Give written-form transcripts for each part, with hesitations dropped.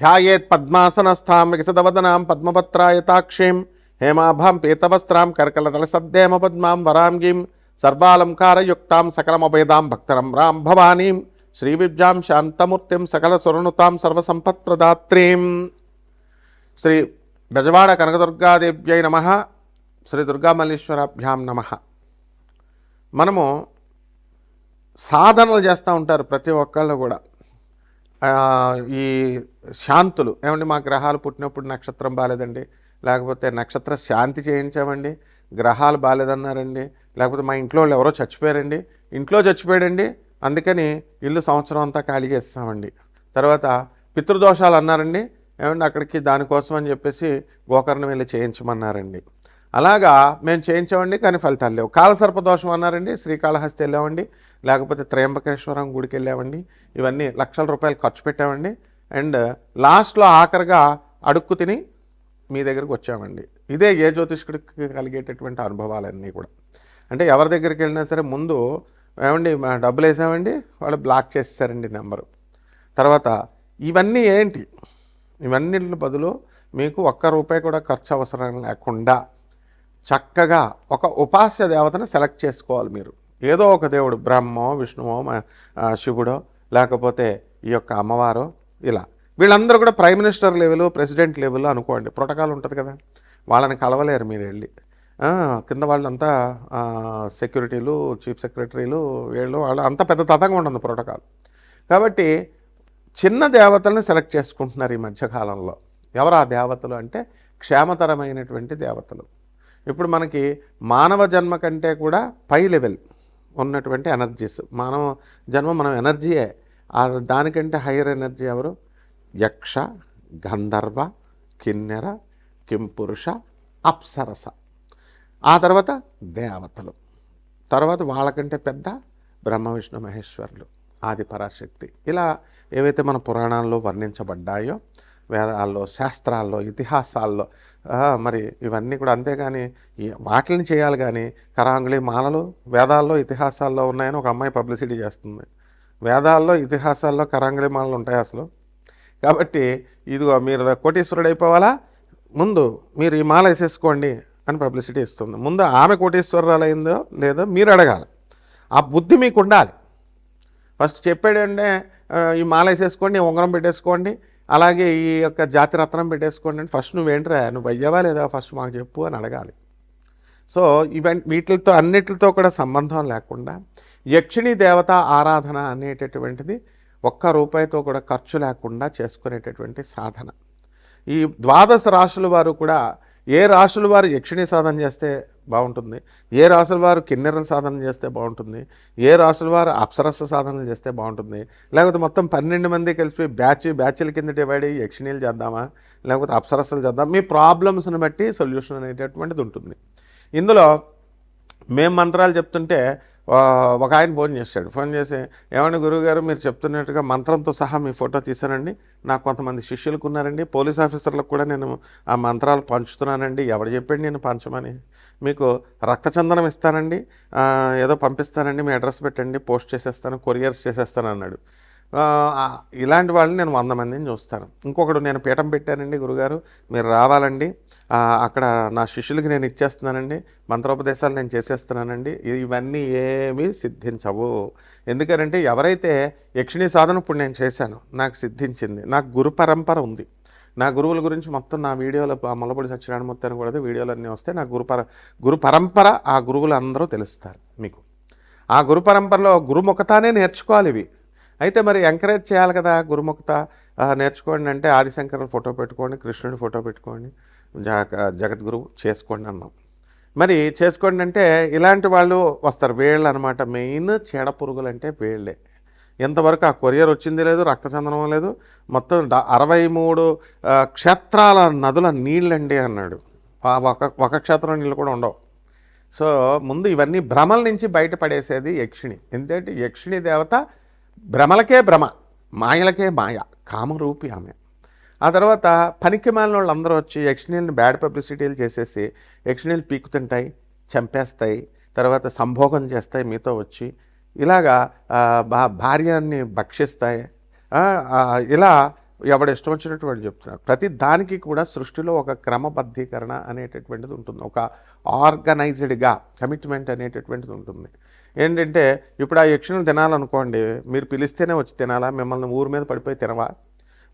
ధ్యాయేత్ పద్మాసనస్థాం వికసితవదనాం పద్మపత్రాయతాక్షీం హేమాభాం పీతవస్త్రాం కర్కలతలసద్ధేమ పద్మాం వరాంగీం సర్వాలంకారయుక్తాం సకలమభేదాం భక్తరమ్రాం భవానీం శ్రీవిద్యాం శాంతమూర్తిం సకల సురనుతాం సర్వసంపత్ప్రదాత్రీం. శ్రీ బెజవాడ కనకదుర్గాదేవ్యై నమః. శ్రీ దుర్గామల్లీశ్వరాభ్యాం నమః. మనము సాధనలు చేస్తూ ఉంటారు ప్రతి ఒక్కళ్ళు కూడా. ఈ శాంతులు ఏమండి, మా గ్రహాలు పుట్టినప్పుడు నక్షత్రం బాలేదండి, లేకపోతే నక్షత్ర శాంతి చేయించామండి, గ్రహాలు బాలేదన్నారండి, లేకపోతే మా ఇంట్లో వాళ్ళు ఎవరో చచ్చిపోయారండి, ఇంట్లో చచ్చిపోయాడండి అందుకని ఇల్లు సంవత్సరం అంతా ఖాళీ చేస్తామండి, తర్వాత పితృదోషాలు అన్నారండి ఏమండి అక్కడికి దానికోసం అని చెప్పేసి గోకర్ణం వెళ్ళి చేయించమన్నారండి. అలాగా మేము చేయించామండి కానీ ఫలితాలు లేవు. కాలసర్పదోషం అన్నారండి, శ్రీకాళహస్తి వెళ్ళామండి, లేకపోతే త్రయంబకేశ్వరం గుడికి వెళ్ళామండి, ఇవన్నీ లక్షల రూపాయలు ఖర్చు పెట్టామండి. అండ్ లాస్ట్లో ఆఖరిగా అడుక్కు తిని మీ దగ్గరికి వచ్చామండి. ఇదే ఏ జ్యోతిష్కుడికి కలిగేటటువంటి అనుభవాలన్నీ కూడా. అంటే ఎవరి దగ్గరికి వెళ్ళినా సరే ముందు ఏమండి డబ్బులు వేసామండి, వాళ్ళు బ్లాక్ చేసేసారండి నెంబరు. తర్వాత ఇవన్నీ ఏంటి, ఇవన్నిటి బదులు మీకు ఒక్క రూపాయి కూడా ఖర్చు అవసరం లేకుండా చక్కగా ఒక ఉపాస్య దేవతను సెలెక్ట్ చేసుకోవాలి మీరు. ఏదో ఒక దేవుడు, బ్రహ్మో విష్ణువో శివుడో లేకపోతే ఈ యొక్క అమ్మవారో, ఇలా వీళ్ళందరూ కూడా prime minister level president level అనుకోండి, ప్రోటోకాల్ ఉంటుంది కదా, వాళ్ళని కలవలేరు మీరు వెళ్ళి. కింద వాళ్ళంతా సెక్యూరిటీలు, చీఫ్ సెక్రటరీలు, వీళ్ళు వాళ్ళు అంత పెద్ద తతంగా ఉంటుంది ప్రోటోకాల్. కాబట్టి చిన్న దేవతలను సెలెక్ట్ చేసుకుంటున్నారు ఈ మధ్యకాలంలో. ఎవరు ఆ దేవతలు అంటే క్షేమతరమైనటువంటి దేవతలు. ఇప్పుడు మనకి మానవ జన్మ కంటే కూడా పై లెవెల్ ఉన్నటువంటి ఎనర్జీస్, మానవ జన్మ మనం ఎనర్జీయే, దానికంటే హైయర్ ఎనర్జీ ఎవరు? యక్ష, గంధర్వ, కిన్నెర, కింపురుష, అప్సరస, ఆ తర్వాత దేవతలు, తర్వాత వాళ్ళకంటే పెద్ద బ్రహ్మ విష్ణు మహేశ్వరులు, ఆది పరాశక్తి. ఇలా ఏవైతే మన పురాణాల్లో వర్ణించబడ్డాయో, వేదాల్లో, శాస్త్రాల్లో, ఇతిహాసాల్లో, మరి ఇవన్నీ కూడా. అంతేగాని వాటిని చేయాలి కానీ కరాంగుళి మాలలు వేదాల్లో ఇతిహాసాల్లో ఉన్నాయని ఒక అమ్మాయి పబ్లిసిటీ చేస్తుంది. వేదాల్లో ఇతిహాసాల్లో కరాంగుళి మాలలు ఉంటాయి అసలు. కాబట్టి ఇదిగో మీరు కోటీశ్వరుడు అయిపోవాలా, ముందు మీరు ఈ మాల వేసేసుకోండి అని పబ్లిసిటీ ఇస్తుంది. ముందు ఆమె కోటీశ్వరురాలు అయిందో లేదో మీరు అడగాలి. ఆ బుద్ధి మీకు ఉండాలి. ఫస్ట్ చెప్పాడంటే ఈ మాల వేసేసుకోండి, ఉంగరం పెట్టేసుకోండి, అలాగే ఈ యొక్క జాతిరత్నం పెట్టేసుకోండి అంటే ఫస్ట్ నువ్వేంట్రా, నువ్వు అయ్యావా లేదా ఫస్ట్ మాకు చెప్పు అని అడగాలి. సో వీటితో అన్నిటితో కూడా సంబంధం లేకుండా యక్షిణీ దేవత ఆరాధన అనేటటువంటిది ఒక్క రూపాయితో కూడా ఖర్చు లేకుండా చేసుకునేటటువంటి సాధన. ఈ 12 రాశుల వారు కూడా ఏ రాశుల వారు యక్షిణీ సాధన చేస్తే బాగుంటుంది, ఏ రాశుల వారు కిన్నెరల సాధన చేస్తే బాగుంటుంది, ఏ రాశుల వారు అప్సరస సాధనలు చేస్తే బాగుంటుంది, లేకపోతే మొత్తం 12 మంది కలిపి బ్యాచ్ల కింద డివైడ్ అయ్యి యక్షిణీలు చేద్దామా లేకపోతే అప్సరసలు చేద్దాం, మీ ప్రాబ్లమ్స్ని బట్టి సొల్యూషన్ అనేటటువంటిది ఉంటుంది. ఇందులో మేము మంత్రాలు చెప్తుంటే ఒక ఆయన ఫోన్ చేసి ఏమండి గురువుగారు మీరు చెప్తున్నట్టుగా మంత్రంతో సహా మీ ఫోటో తీశానండి, నాకు కొంతమంది శిష్యులకు ఉన్నారండి, పోలీస్ ఆఫీసర్లకు కూడా నేను ఆ మంత్రాలు పంచుతున్నానండి, ఎవరు చెప్పండి నేను పంచమని, మీకు రక్తచందనం ఇస్తానండి, ఏదో పంపిస్తానండి, మీ అడ్రస్ పెట్టండి, పోస్ట్ చేసేస్తాను, కొరియర్స్ చేసేస్తాను అన్నాడు. ఇలాంటి వాళ్ళని నేను 100 మందిని చూస్తాను. ఇంకొకడు నేను పీఠం పెట్టానండి గురుగారు మీరు రావాలండి, అక్కడ నా శిష్యులకి నేను ఇచ్చేస్తున్నానండి, మంత్రోపదేశాలు నేను చేసేస్తున్నానండి, ఇవన్నీ ఏమీ సిద్ధించవు. ఎందుకంటే ఎవరైతే యక్షిణీ సాధన ఇప్పుడు నేను చేశాను, నాకు సిద్ధించింది, నాకు గురు పరంపర ఉంది, నా గురువుల గురించి మొత్తం నా వీడియోలో ముల్లపూడి సత్యనారాయణమూర్తి కూడా వీడియోలు అన్నీ వస్తే నాకు గురు పరంపర, ఆ గురువులు అందరూ తెలుస్తారు మీకు. ఆ గురు పరంపరలో గురుముఖతానే నేర్చుకోవాలి ఇవి. అయితే మరి ఎంకరేజ్ చేయాలి కదా, గురుముఖత నేర్చుకోండి అంటే ఆదిశంకరుల ఫోటో పెట్టుకోండి, కృష్ణుడి ఫోటో పెట్టుకోండి, జగద్గురువు చేసుకోండి అన్నాం. మరి చేసుకోండి అంటే ఇలాంటి వాళ్ళు వస్తారు, వీళ్ళు అనమాట మెయిన్ చీడ పురుగులు అంటే వీళ్ళే. ఎంతవరకు ఆ కొరియర్ వచ్చింది లేదు, రక్తచందనం లేదు, మొత్తం 63 క్షేత్రాల నదుల నీళ్ళండి అన్నాడు. ఒక క్షేత్రం నీళ్ళు కూడా ఉండవు. సో ముందు ఇవన్నీ భ్రమల నుంచి బయటపడేసేది యక్షిణి. ఎందుకంటే యక్షిణి దేవత భ్రమలకే భ్రమ, మాయలకే మాయ, కామరూపి ఆమె. ఆ తర్వాత పనికి మాలిన వాళ్ళు అందరూ వచ్చి యక్షిణీలను బ్యాడ్ పబ్లిసిటీలు చేసేసి యక్షిణీలు పీకుతుంటాయి, చంపేస్తాయి, తర్వాత సంభోగం చేస్తాయి మీతో వచ్చి, ఇలాగా భార్యని భక్షిస్తాయి, ఇలా ఎవడు ఇష్టం వచ్చినట్టు వాడు చెప్తున్నారు. ప్రతి దానికి కూడా సృష్టిలో ఒక క్రమబద్ధీకరణ అనేటటువంటిది ఉంటుంది, ఒక ఆర్గనైజ్డ్గా కమిట్మెంట్ అనేటటువంటిది ఉంటుంది. ఏంటంటే ఇప్పుడు ఆ యక్షిని తినాలనుకోండి, మీరు పిలిస్తేనే వచ్చి తినాలా, మిమ్మల్ని ఊరి మీద పడిపోయి తినవా?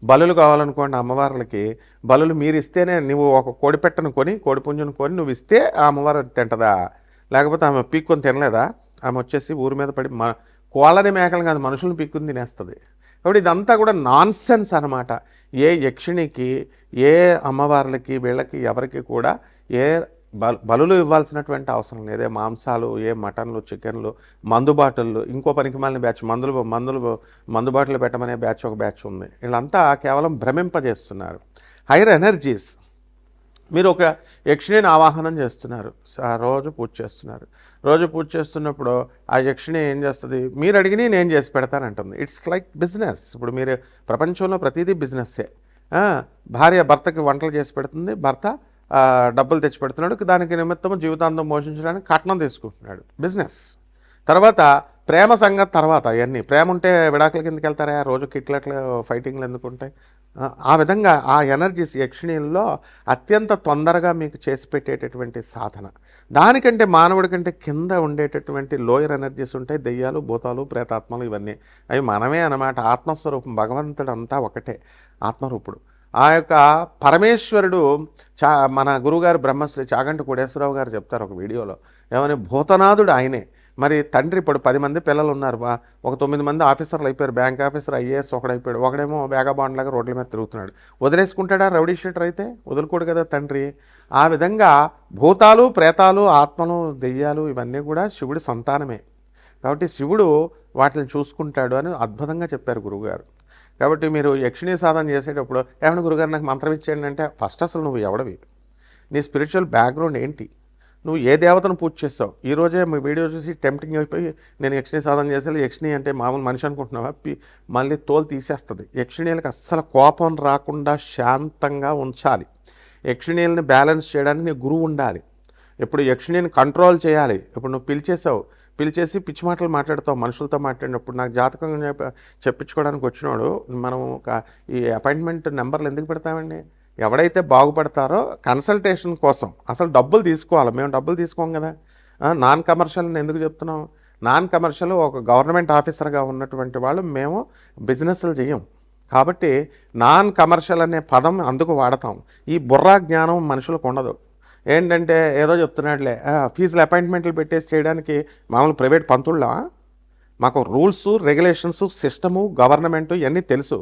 బలులు కావాలనుకోండి అమ్మవార్లకి, బలులు మీరు ఇస్తేనే, నువ్వు ఒక కోడిపెట్టను కొని, కోడిపుంజును కొని నువ్వు ఇస్తే ఆ అమ్మవారు తింటదా? లేకపోతే ఆమె పీక్కొని తినలేదా? ఆమె వచ్చేసి ఊరి మీద పడి కోళ్ళని మేకలు కాదు మనుషులను పీక్కుని తినేస్తుంది. కాబట్టి ఇదంతా కూడా నాన్ సెన్స్ అనమాట. ఏ యక్షిణికి, ఏ అమ్మవార్లకి, వీళ్ళకి ఎవరికి కూడా ఏ బలులు ఇవ్వాల్సినటువంటి అవసరం లేదు. ఏ మాంసాలు, ఏ మటన్లు, చికెన్లు, మందు బాటిళ్ళు, ఇంకో పనికి మాలిన బ్యాచ్ మందు బాటిల్ పెట్టమనే బ్యాచ్ ఒక బ్యాచ్ ఉంది. వీళ్ళంతా కేవలం భ్రమింపజేస్తున్నారు. Hire energies. మీరు ఒక యక్షిణిని ఆవాహనం చేస్తున్నారు, రోజు పూజ చేస్తున్నారు. రోజు పూజ చేస్తున్నప్పుడు ఆ యక్షిణి ఏం చేస్తుంది? మీరు అడిగిని నేను చేసి పెడతానంటుంది. It's like business. ఇప్పుడు మీరు ప్రపంచంలో ప్రతిదీ బిజినెస్సే. భార్య భర్తకి వంటలు చేసి పెడుతుంది, భర్త డబ్బులు తెచ్చి పెడుతున్నాడు, దానికి నిమిత్తం జీవితాంతం పోషించడానికి కట్నం తీసుకుంటున్నాడు, బిజినెస్. తర్వాత ప్రేమ సంగతి తర్వాత. అవన్నీ ప్రేమ ఉంటే విడాకుల కిందకి వెళ్తారా? రోజు కిట్లట్లు ఫైటింగ్లు ఎందుకు ఉంటాయి? ఆ విధంగా ఆ ఎనర్జీస్ యక్షిణీల్లో అత్యంత తొందరగా మీకు చేసి పెట్టేటటువంటి సాధన. దానికంటే మానవుడి కంటే కింద ఉండేటటువంటి లోయర్ ఎనర్జీస్ ఉంటాయి, దెయ్యాలు, భూతాలు, ప్రేతాత్మలు, ఇవన్నీ అవి మనమే అన్నమాట. ఆత్మస్వరూపం, భగవంతుడు అంతా ఒకటే, ఆత్మరూపుడు. ఆ యొక్క పరమేశ్వరుడు మన గురువుగారు బ్రహ్మశ్రీ చాగంటి కోటేశ్వరరావు గారు చెప్తారు ఒక వీడియోలో, ఏమని భూతనాథుడు ఆయనే. మరి తండ్రి ఇప్పుడు 10 మంది పిల్లలు ఉన్నారు, ఒక 9 మంది ఆఫీసర్లు అయిపోయారు, బ్యాంక్ ఆఫీసర్, ఐఏఎస్ ఒకడైపోయాడు, ఒకడేమో వేగబాండ్లాగా రోడ్ల మీద తిరుగుతున్నాడు. వదిలేసుకుంటాడా? రౌడీ షీటర్ అయితే వదులుకోడు కదా తండ్రి. ఆ విధంగా భూతాలు, ప్రేతాలు, ఆత్మలు, దెయ్యాలు ఇవన్నీ కూడా శివుడి సంతానమే. కాబట్టి శివుడు వాటిని చూసుకుంటాడు అని అద్భుతంగా చెప్పారు గురువుగారు. కాబట్టి మీరు యక్షిణీ సాధన చేసేటప్పుడు ఏమైనా గురుగారు నాకు మంత్రం ఇచ్చేయండి అంటే, ఫస్ట్ అసలు నువ్వు ఎవడవి, నీ స్పిరిచువల్ బ్యాక్గ్రౌండ్ ఏంటి, నువ్వు ఏ దేవతను పూజ చేస్తావు? ఈరోజే మీ వీడియో చూసి టెంప్టింగ్ అయిపోయి నేను యక్షిణీ సాధన చేసేది, యక్షిణి అంటే మామూలు మనిషి అనుకుంటున్నావా? మళ్ళీ తోలు తీసేస్తుంది. యక్షిణీలకు అస్సలు కోపం రాకుండా శాంతంగా ఉంచాలి. యక్షిణీలని బ్యాలెన్స్ చేయడానికి నీ గురువు ఉండాలి. ఇప్పుడు యక్షిణిని కంట్రోల్ చేయాలి. ఇప్పుడు నువ్వు పిలిచేసి పిచ్చి మాటలు మాట్లాడతావు మనుషులతో మాట్లాడినప్పుడు. నాకు జాతకం చెప్పించుకోవడానికి వచ్చినాడు, మనం ఈ అపాయింట్మెంట్ నెంబర్లు ఎందుకు పెడతామండి? ఎవడైతే బాగుపడతారో కన్సల్టేషన్ కోసం అసలు డబ్బులు తీసుకోవాలి. మేము డబ్బులు తీసుకోం కదా. నాన్ కమర్షియల్ ఎందుకు చెప్తున్నాం? నాన్ కమర్షియల్ ఒక గవర్నమెంట్ ఆఫీసర్గా ఉన్నటువంటి వాళ్ళు మేము బిజినెస్లు చేయం. కాబట్టి నాన్ కమర్షియల్ అనే పదం అందుకు వాడతాం. ఈ బుర్రా జ్ఞానం మనుషులకు ఉండదు. ఏంటంటే ఏదో చెప్తున్నాడులే, ఫీజులు అపాయింట్మెంట్లు పెట్టేసి చేయడానికి మామూలు ప్రైవేట్ పంతుళ్ళా? మాకు రూల్స్, రెగ్యులేషన్స్, సిస్టము, గవర్నమెంటు ఇవన్నీ తెలుసు.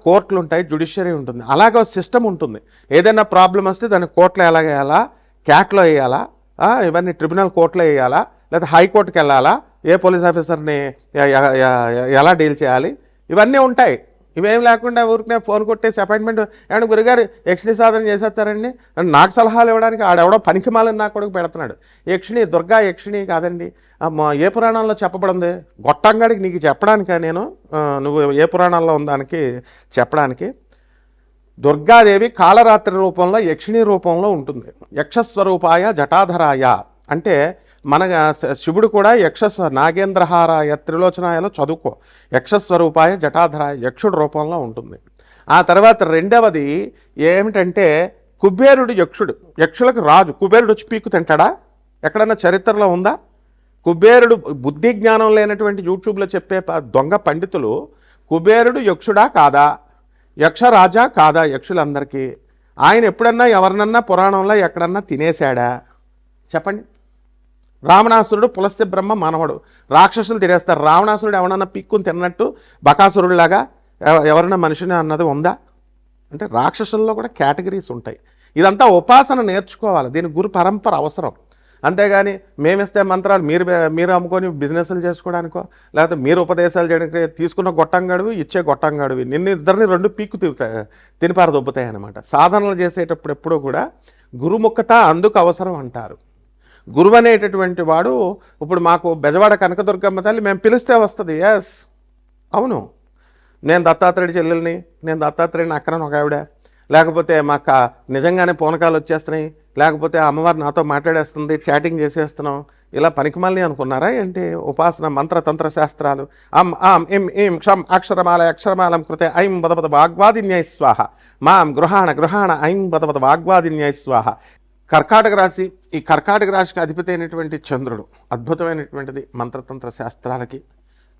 కోర్టులు ఉంటాయి, జ్యుడిషియరీ ఉంటుంది, అలాగే సిస్టమ్ ఉంటుంది. ఏదైనా ప్రాబ్లం వస్తే దాన్ని కోర్టులో ఎలాగ వేయాలా, క్యాట్లో వేయాలా, ఇవన్నీ ట్రిబ్యునల్ కోర్టులో వేయాలా, లేదా హైకోర్టుకి వెళ్ళాలా, ఏ పోలీస్ ఆఫీసర్ని ఎలా డీల్ చేయాలి, ఇవన్నీ ఉంటాయి. ఇవేం లేకుండా ఊరికనే ఫోన్ కొట్టేసి అపాయింట్మెంట్, ఏమన్నా గురుగారు యక్షిణి సాధన చేసేస్తారండి నాకు సలహాలు ఇవ్వడానికి ఆడెవడో పనికిమాలని నా కొడుకు పెడుతున్నాడు. యక్షిణి దుర్గా యక్షిణి కాదండి, ఏ పురాణంలో చెప్పబడింది? గొట్టంగాడికి నీకు చెప్పడానికా నేను? నువ్వు ఏ పురాణంలో ఉందానికి చెప్పడానికి? దుర్గాదేవి కాళరాత్రి రూపంలో, యక్షిణి రూపంలో ఉంటుంది. యక్షస్వరూపాయ జటాధరాయ అంటే మన శివుడు కూడా నాగేంద్రహారాయ త్రిలోచనాయలో చదువుకో. యక్షస్వరూపాయ జటాధరాయ, యక్షుడు రూపంలో ఉంటుంది. ఆ తర్వాత రెండవది ఏమిటంటే కుబేరుడు యక్షుడు, యక్షులకు రాజు. కుబేరుడు వచ్చి పీకు తింటాడా? ఎక్కడన్నా చరిత్రలో ఉందా? కుబేరుడు బుద్ధి జ్ఞానం లేనటువంటి యూట్యూబ్లో చెప్పే దొంగ పండితులు కుబేరుడు యక్షుడా కాదా, యక్షరాజా కాదా యక్షులందరికీ? ఆయన ఎప్పుడన్నా ఎవరినన్నా పురాణంలో ఎక్కడన్నా తినేశాడా? చెప్పండి. రావణాసురుడు పులస్త్య బ్రహ్మ మానవుడు, రాక్షసులు తినేస్తారు. రావణాసురుడు ఎవరన్నా పిక్కుని తిన్నట్టు బకాసురుడిలాగా ఎవరైనా మనిషిని అన్నది ఉందా? అంటే రాక్షసుల్లో కూడా కేటగిరీస్ ఉంటాయి. ఇదంతా ఉపాసన నేర్చుకోవాలి, దీని గురు పరంపర అవసరం. అంతేగాని మేమిస్తే మంత్రాలు మీరు అమ్ముకొని బిజినెస్లు చేసుకోవడానికో, లేకపోతే మీరు ఉపదేశాలు చేయడానికి తీసుకున్న గొట్టంగాడివి, ఇచ్చే గొట్టంగాడివి, ఇద్దరిని రెండు పీక్కు తినిపార దొబ్బుతాయి అన్నమాట. సాధనలు చేసేటప్పుడు ఎప్పుడూ కూడా గురుముఖత అందుకు అవసరం అంటారు. గురువు అనేటటువంటి వాడు, ఇప్పుడు మాకు బెజవాడ కనకదుర్గమ్మ తల్లి మేము పిలిస్తే వస్తుంది. ఎస్, అవును, నేను దత్తాత్రేయుడి చెల్లెల్ని, నేను దత్తాత్రేయుని అక్కడని ఒక ఆవిడ, లేకపోతే మాకు నిజంగానే పూనకాలు వచ్చేస్తున్నాయి, లేకపోతే అమ్మవారు నాతో మాట్లాడేస్తుంది, చాటింగ్ చేసేస్తున్నాం, ఇలా పనికిమల్ని అనుకున్నారా ఏంటి? ఉపాసన మంత్రతంత్ర శాస్త్రాలు అం ఆం ఇం ఈం క్షం అక్షరమాల అక్షరమాలం కృతే ఐం బదపద వాగ్వాదిన్యై స్వాహ మాం గృహాణ ఐం బదపద వాగ్వాదిన్యై స్వాహ. కర్కాటక రాశి, ఈ కర్కాటక రాశికి అధిపతి అయినటువంటి చంద్రుడు అద్భుతమైనటువంటిది మంత్రతంత్ర శాస్త్రాలకి.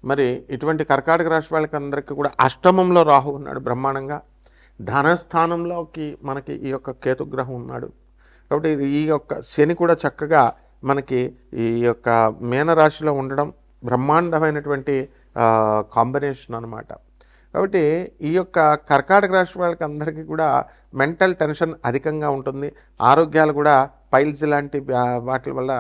మరి ఇటువంటి కర్కాటక రాశి వాళ్ళకి అందరికీ కూడా అష్టమంలో రాహు ఉన్నాడు బ్రహ్మాండంగా. ధనస్థానంలోకి మనకి ఈ యొక్క కేతుగ్రహం ఉన్నాడు. కాబట్టి ఈ యొక్క శని కూడా చక్కగా మనకి ఈ యొక్క మీనరాశిలో ఉండడం బ్రహ్మాండమైనటువంటి కాంబినేషన్ అనమాట. కాబట్టి ఈ యొక్క కర్కాటక రాశి వాళ్ళకి అందరికీ కూడా మెంటల్ టెన్షన్ అధికంగా ఉంటుంది. ఆరోగ్యాలు కూడా పైల్స్ లాంటి వాటి వల్ల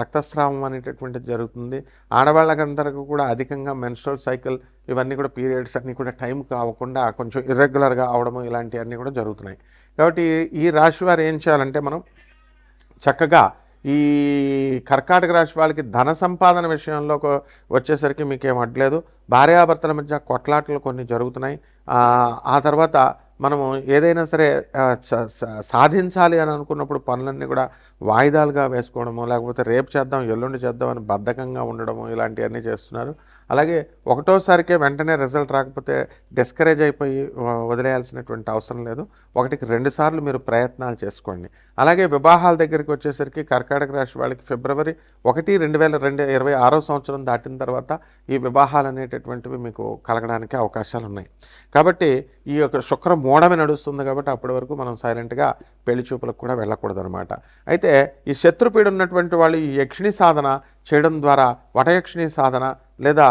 రక్తస్రావం అనేటటువంటిది జరుగుతుంది. ఆడవాళ్ళకందరికీ కూడా అధికంగా మెన్స్ట్రువల్ సైకిల్ ఇవన్నీ కూడా పీరియడ్స్ అన్నీ కూడా టైంకి అవ్వకుండా కొంచెం ఇర్రెగ్యులర్గా అవడము ఇలాంటివన్నీ కూడా జరుగుతున్నాయి. కాబట్టి ఈ రాశి వారు ఏం చేయాలంటే మనం చక్కగా ఈ కర్కాటక రాశి వాళ్ళకి ధన సంపాదన విషయంలో వచ్చేసరికి మీకేం అడ్లేదు. భార్యాభర్తల మధ్య కొట్లాటలు కొన్ని జరుగుతున్నాయి. ఆ తర్వాత మనము ఏదైనా సరే సాధించాలి అని అనుకున్నప్పుడు పనులన్నీ కూడా వాయిదాలుగా వేసుకోవడము, లేకపోతే రేపు చేద్దాం ఎల్లుండి చేద్దాం అని బద్ధకంగా ఉండడము ఇలాంటివన్నీ చేస్తున్నారు. అలాగే ఒకటోసారికే వెంటనే రిజల్ట్ రాకపోతే డిస్కరేజ్ అయిపోయి వదిలేయాల్సినటువంటి అవసరం లేదు. 1కి 2 సార్లు మీరు ప్రయత్నాలు చేసుకోండి. అలాగే వివాహాల దగ్గరికి వచ్చేసరికి కర్కాటక రాశి వాళ్ళకి ఫిబ్రవరి 1, 2026 సంవత్సరం దాటిన తర్వాత ఈ వివాహాలు అనేటటువంటివి మీకు కలగడానికి అవకాశాలు ఉన్నాయి. కాబట్టి ఈ యొక్క శుక్ర మూఢమే నడుస్తుంది కాబట్టి అప్పటి వరకు మనం సైలెంట్గా పెళ్లి చూపులకు కూడా వెళ్ళకూడదు అనమాట. అయితే ఈ శత్రుపీడ ఉన్నటువంటి వాళ్ళు ఈ యక్షిణి సాధన చేయడం ద్వారా, వటయక్షిణి సాధన లేదా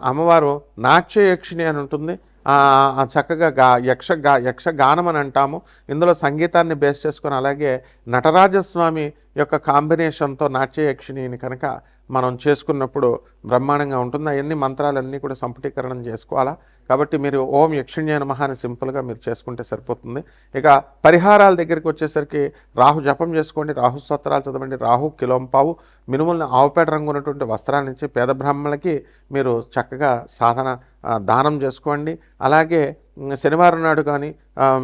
అమ్మవారు నాట్య యక్షిణి అని ఉంటుంది, చక్కగా యక్షగానం అని అంటాము. ఇందులో సంగీతాన్ని బేస్ చేసుకొని అలాగే నటరాజస్వామి యొక్క కాంబినేషన్తో నాట్య యక్షిణిని కనుక మనం చేసుకున్నప్పుడు బ్రహ్మాండంగా ఉంటుంది. అవన్నీ మంత్రాలన్నీ కూడా సంపుటీకరణం చేసుకోవాలా. కాబట్టి మీరు ఓం యక్షిణ్యాయ నమః అని సింపుల్గా మీరు చేసుకుంటే సరిపోతుంది. ఇక పరిహారాల దగ్గరికి వచ్చేసరికి రాహు జపం చేసుకోండి, రాహు స్తోత్రాలు చదవండి, రాహు కిలోంపావు మినుములను ఆవుపేట రంగు ఉన్నటువంటి వస్త్రాల నుంచి పేద బ్రాహ్మణులకి మీరు చక్కగా దానం చేసుకోండి. అలాగే శనివారం నాడు కానీ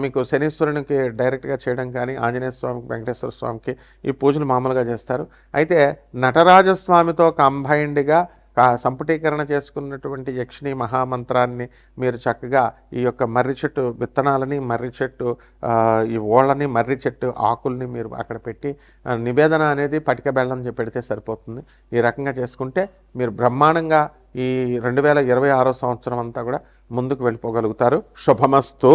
మీకు శనీశ్వరునికి డైరెక్ట్గా చేయడం కానీ, ఆంజనేయ స్వామికి, వెంకటేశ్వర స్వామికి ఈ పూజలు మామూలుగా చేస్తారు. అయితే నటరాజస్వామితో కంబైన్డ్గా సంపుటీకరణ చేసుకున్నటువంటి యక్షిణి మహామంత్రాన్ని మీరు చక్కగా ఈ యొక్క మర్రి చెట్టు విత్తనాలని, మర్రి చెట్టు ఈ ఓళ్ళని, మర్రి చెట్టు ఆకుల్ని మీరు అక్కడ పెట్టి నివేదన అనేది పటిక బెల్లం పెడితే సరిపోతుంది. ఈ రకంగా చేసుకుంటే మీరు బ్రహ్మాండంగా ఈ 2026 సంవత్సరం అంతా కూడా ముందుకు వెళ్ళిపోగలుగుతారు. శుభమస్తు.